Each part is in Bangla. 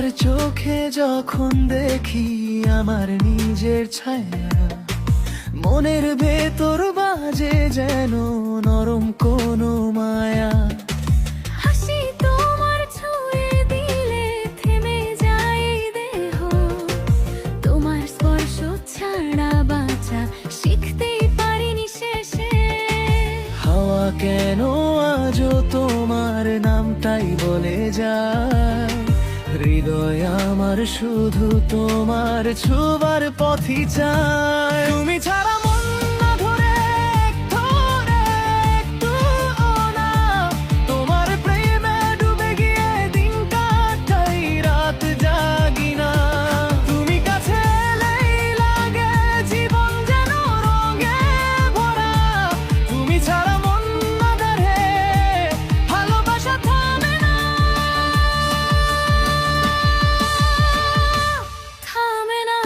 তোমার চোখে যখন দেখি আমার নিজের ছায়া, মনের ভেতর বাজে যেন নরম কোনো মায়া। হাসি তোমার ছুঁয়ে দিলে থেমে যায় দেহ, তোমার স্পর্শ ছাড়া বাঁচা শিখতেই পারিনি শেষে। হাওয়া কেন আজও তোমার নামটাই বলে যায়, হৃদয় আমার শুধু তোমার ছোঁয়ার পথই চায়। তুমি ছাড়া মন না ধরে একটুও না, তোমার প্রেমে ডুবে গিয়ে দিন কাটাই রাত জাগি না। তুমি কাছে এলেই লাগে জীবন যেন রঙে ভরা, তুমি ছাড়া মন না ধরে ভালোবাসা থামে না, থামে না।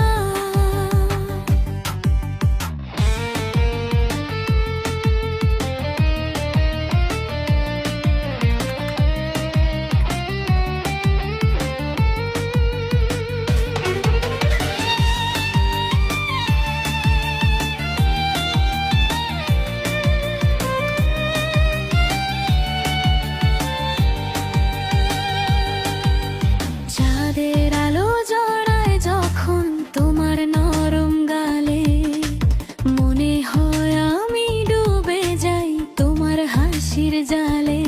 চাঁদের আলো জড়ায় যখন তোমার নরম গালে, মনে হয় আমি ডুবে যাই তোমার হাসির জালে।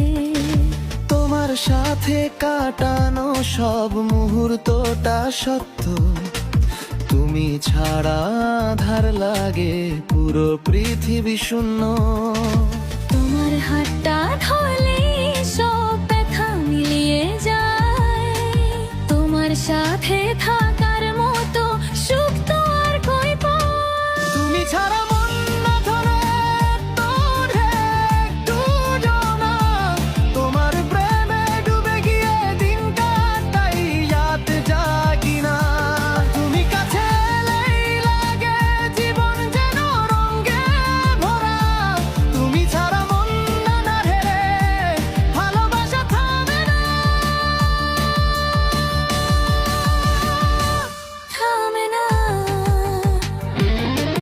তোমার সাথে কাটানো সব মুহূর্তটা সত্য, তুমি ছাড়া আধার লাগে পুরো পৃথিবী শূন্য। তোমার হাতটা ধরলে সব ব্যথা মিলিয়ে যায়, তোমার সাথে থাক